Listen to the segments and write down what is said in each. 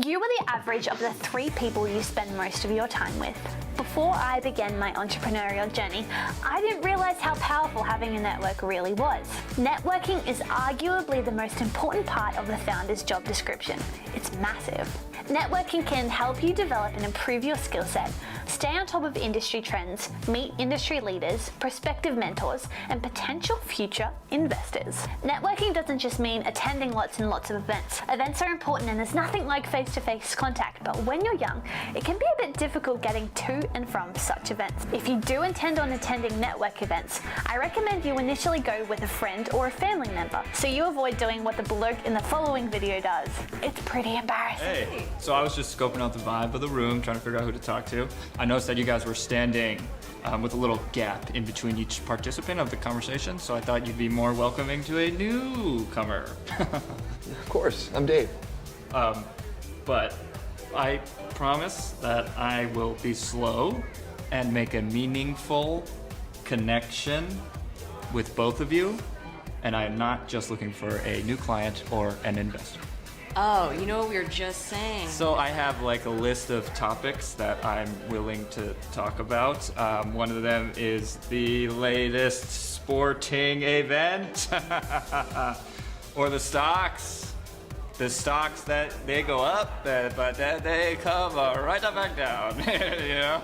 You are the average of the 3 people you spend most of your time with. Before I began my entrepreneurial journey, I didn't realize how powerful having a network really was. Networking is arguably the most important part of the founder's job description. It's massive. Networking can help you develop and improve your skill set, stay on top of industry trends, meet industry leaders, prospective mentors, and potential future investors. Networking doesn't just mean attending lots and lots of events. Events are important and there's nothing like face-to-face contact, but when you're young, it can be a bit difficult getting to and from such events. If you do intend on attending network events, I recommend you initially go with a friend or a family member, so you avoid doing what the bloke in the following video does. It's pretty embarrassing. Hey, so I was just scoping out the vibe of the room, trying to figure out who to talk to. I noticed that you guys were standing with a little gap in between each participant of the conversation, so I thought you'd be more welcoming to a newcomer. Of course, I'm Dave. But I promise that I will be slow and make a meaningful connection with both of you, and I am not just looking for a new client or an investor. Oh, you know what we were just saying. So I have like a list of topics that I'm willing to talk about. One of them is the latest sporting event, or the stocks. The stocks that they go up, but then they come right back down, you know?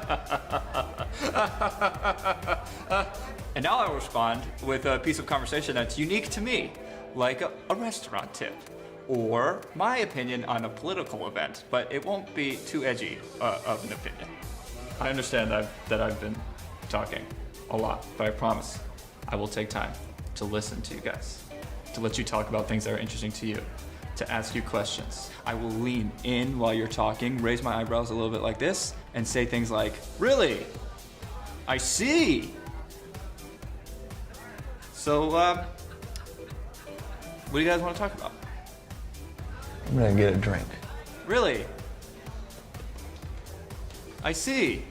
And now I'll respond with a piece of conversation that's unique to me, like a restaurant tip, or my opinion on a political event, but it won't be too edgy of an opinion. I understand that I've been talking a lot, but I promise I will take time to listen to you guys, to let you talk about things that are interesting to you, to ask you questions. I will lean in while you're talking, raise my eyebrows a little bit like this, and say things like, really? I see. So, what do you guys want to talk about? I'm gonna get a drink. Really? I see.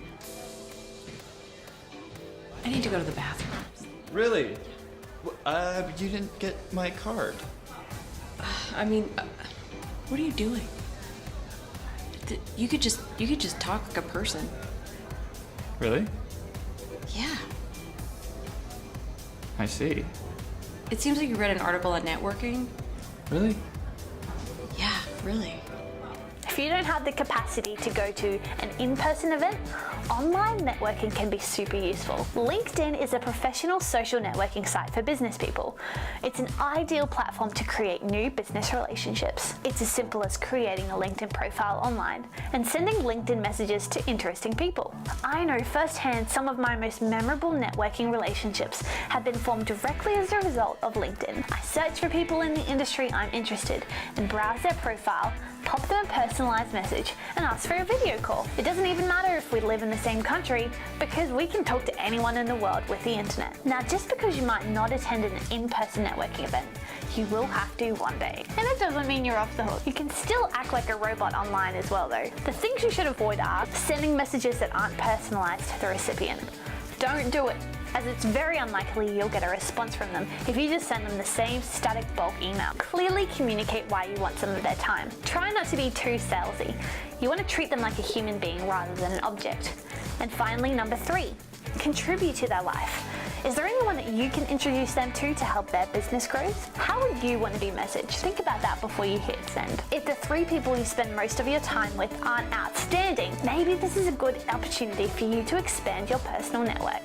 I need to go to the bathroom. Really? You didn't get my card. I mean, what are you doing? You could just talk like a person. Really? Yeah. I see. It seems like you read an article on networking. Really? Yeah, really. If you don't have the capacity to go to an in-person event, online networking can be super useful. LinkedIn is a professional social networking site for business people. It's an ideal platform to create new business relationships. It's as simple as creating a LinkedIn profile online and sending LinkedIn messages to interesting people. I know firsthand some of my most memorable networking relationships have been formed directly as a result of LinkedIn. I search for people in the industry I'm interested in, browse their profile, pop them a personalized message, and ask for a video call. It doesn't even matter if we live in the same country, because we can talk to anyone in the world with the internet. Now, just because you might not attend an in-person networking event, you will have to one day. And that doesn't mean you're off the hook. You can still act like a robot online as well though. The things you should avoid are sending messages that aren't personalized to the recipient. Don't do it, as it's very unlikely you'll get a response from them if you just send them the same static bulk email. Clearly communicate why you want some of their time. Try not to be too salesy. You want to treat them like a human being rather than an object. And finally, number 3, contribute to their life. Is there anyone that you can introduce them to help their business grow? How would you want to be messaged? Think about that before you hit send. If the 3 people you spend most of your time with aren't outstanding, maybe this is a good opportunity for you to expand your personal network.